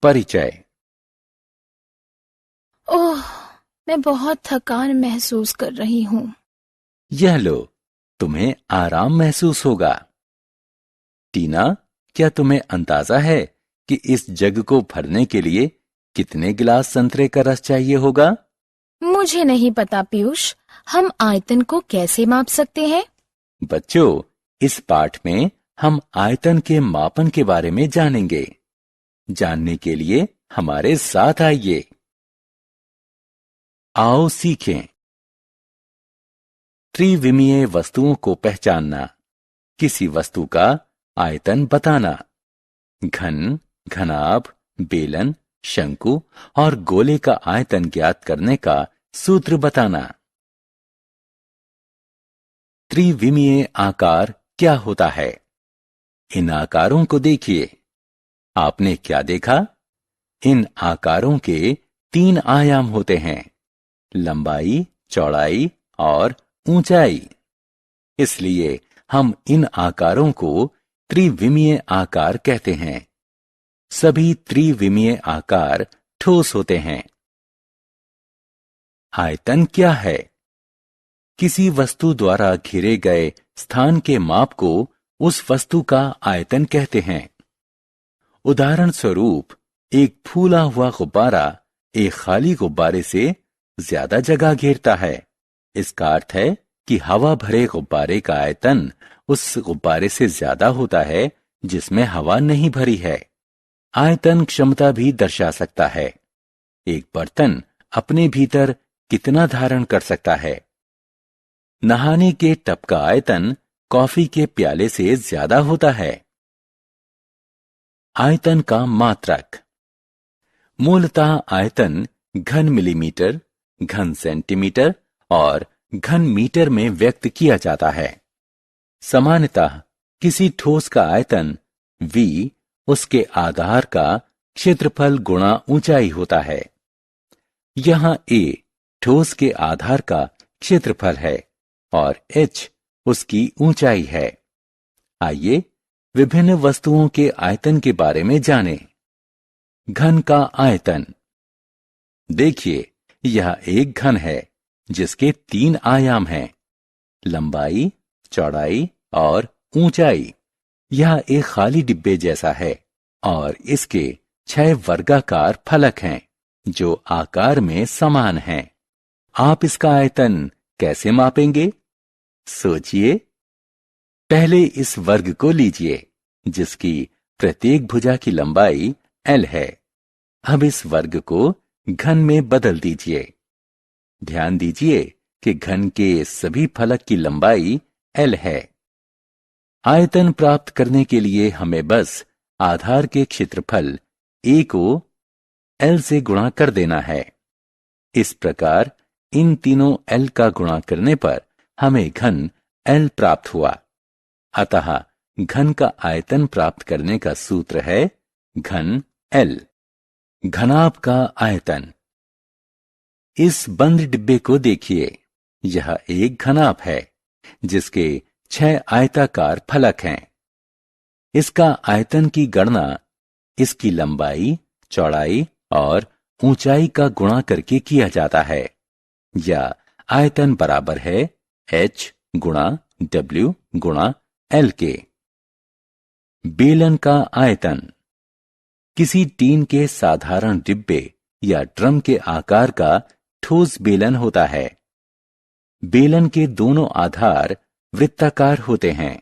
परिचय। ओह, मैं बहुत थकान महसूस कर रही हूँ। यह लो, तुम्हें आराम महसूस होगा। टीना, क्या तुम्हें अंदाजा है कि इस जग को भरने के लिए कितने गिलास संतरे का रस चाहिए होगा? मुझे नहीं पता पीयूष, हम आयतन को कैसे माप सकते हैं? बच्चों, इस पाठ में हम आयतन के मापन के बारे में जानेंगे। जानने के लिए हमारे साथ आइए। आओ सीखें। त्रिविमीय वस्तुओं को पहचानना, किसी वस्तु का आयतन बताना, घन, घनाभ, बेलन, शंकु और गोले का आयतन ज्ञात करने का सूत्र बताना। त्रिविमीय आकार क्या होता है? इन आकारों को देखिए। आपने क्या देखा? इन आकारों के 3 आयाम होते हैं, लंबाई, चौड़ाई और ऊंचाई। इसलिए हम इन आकारों को त्रिविमीय आकार कहते हैं। सभी त्रिविमीय आकार ठोस होते हैं। आयतन क्या है? किसी वस्तु द्वारा घेरे गए स्थान के माप को उस वस्तु का आयतन कहते हैं। उदाहरण स्वरूप, एक फूला हुआ गुब्बारा एक खाली गुब्बारे से ज्यादा जगह घेरता है। इसका अर्थ है कि हवा भरे गुब्बारे का आयतन उस गुब्बारे से ज्यादा होता है जिसमें हवा नहीं भरी है। आयतन क्षमता भी दर्शा सकता है। एक बर्तन अपने भीतर कितना धारण कर सकता है। नहाने के टब का आयतन कॉफी के प्याले से ज्यादा होता है। आयतन का मात्रक। मूलतः आयतन घन मिलीमीटर, घन सेंटीमीटर और घन मीटर में व्यक्त किया जाता है। सामान्यतः किसी ठोस का आयतन V उसके आधार का क्षेत्रफल गुणा ऊंचाई होता है। यहां A ठोस के आधार का क्षेत्रफल है और h उसकी ऊंचाई है। आइए विभिन्न वस्तुओं के आयतन के बारे में जानें। घन का आयतन। देखिए, यह एक घन है जिसके 3 आयाम हैं, लंबाई, चौड़ाई और ऊंचाई। यह एक खाली डिब्बे जैसा है और इसके 6 वर्गाकार फलक हैं जो आकार में समान हैं। आप इसका आयतन कैसे मापेंगे? सोचिए। पहले इस वर्ग को लीजिए जिसकी प्रत्येक भुजा की लंबाई L है। अब इस वर्ग को घन में बदल दीजिए। ध्यान दीजिए कि घन के सभी फलक की लंबाई L है। आयतन प्राप्त करने के लिए हमें बस आधार के क्षेत्रफल A को L से गुणा कर देना है। इस प्रकार इन तीनों L का गुणा करने पर हमें घन L प्राप्त हुआ। अतः घन का आयतन प्राप्त करने का सूत्र है घन L। घनाभ का आयतन। इस बंद डिब्बे को देखिए। यह एक घनाभ है जिसके 6 आयताकार फलक हैं। इसका आयतन की गणना इसकी लंबाई, चौड़ाई और ऊंचाई का गुणा करके किया जाता है। या आयतन बराबर है h गुणा w गुणा l के। बेलन का आयतन। किसी टीन के साधारण डिब्बे या ड्रम के आकार का ठोस बेलन होता है। बेलन के दोनों आधार वृत्ताकार होते हैं।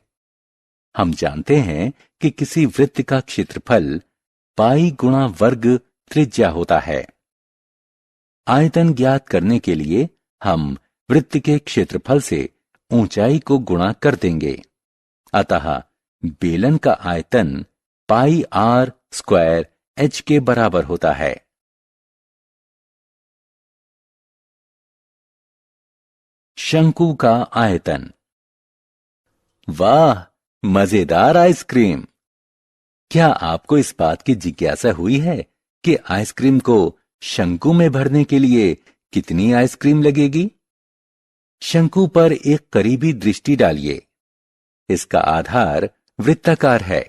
हम जानते हैं कि किसी वृत्त का क्षेत्रफल पाई गुणा वर्ग त्रिज्या होता है। आयतन ज्ञात करने के लिए हम वृत्त के क्षेत्रफल से ऊंचाई को गुणा कर देंगे। अतः बेलन का आयतन पाई r स्क्वायर h के बराबर होता है। शंकु का आयतन। वाह, मजेदार आइसक्रीम! क्या आपको इस बात की जिज्ञासा हुई है कि आइसक्रीम को शंकु में भरने के लिए कितनी आइसक्रीम लगेगी? शंकु पर एक करीबी दृष्टि डालिए। इसका आधार वृत्ताकार है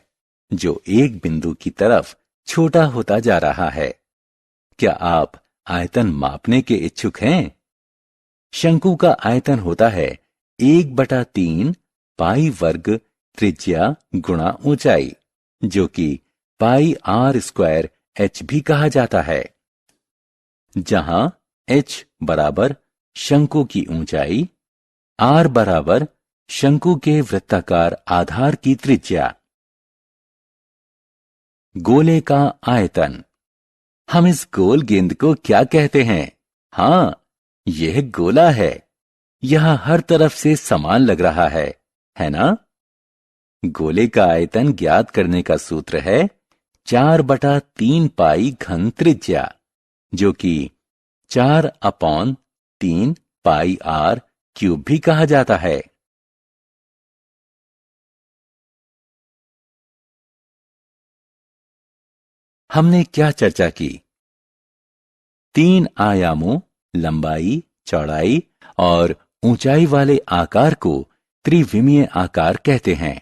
जो एक बिंदु की तरफ छोटा होता जा रहा है। क्या आप आयतन मापने के इच्छुक हैं? शंकु का आयतन होता है 1/3 पाई वर्ग त्रिज्या गुणा ऊंचाई, जो कि पाई आर स्क्वायर एच भी कहा जाता है, जहां h बराबर शंकु की ऊंचाई, r बराबर शंकु के वृत्ताकार आधार की त्रिज्या। गोले का आयतन। हम इस गोल गेंद को क्या कहते हैं? हाँ, यह गोला है। यह हर तरफ से समान लग रहा है ना? गोले का आयतन ज्ञात करने का सूत्र है 4/3 पाई घन त्रिज्या, जो कि 4/3 पाई आर क्यूब भी कहा जाता है। हमने क्या चर्चा की? 3 आयामों, लंबाई, चौड़ाई और ऊंचाई वाले आकार को त्रिविमीय आकार कहते हैं।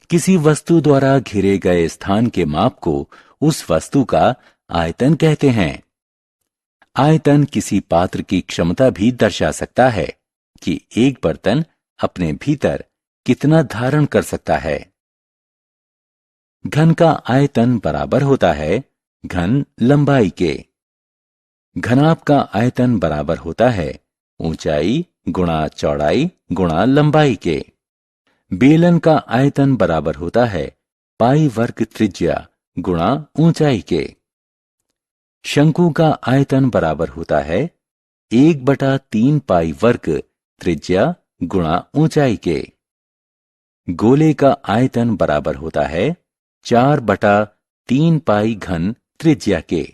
किसी वस्तु द्वारा घिरे गए स्थान के माप को उस वस्तु का आयतन कहते हैं। आयतन किसी पात्र की क्षमता भी दर्शा सकता है कि एक बर्तन अपने भीतर कितना धारण कर सकता है। घन का आयतन बराबर होता है घन लंबाई के। घनाभ का आयतन बराबर होता है ऊंचाई गुणा चौड़ाई गुणा लंबाई के। बेलन का आयतन बराबर होता है पाई वर्ग त्रिज्या गुणा ऊंचाई के। शंकु का आयतन बराबर होता है 1/3 पाई वर्ग त्रिज्या गुणा ऊंचाई के। गोले का आयतन बराबर होता है 4/3 पाई घन त्रिज्या के।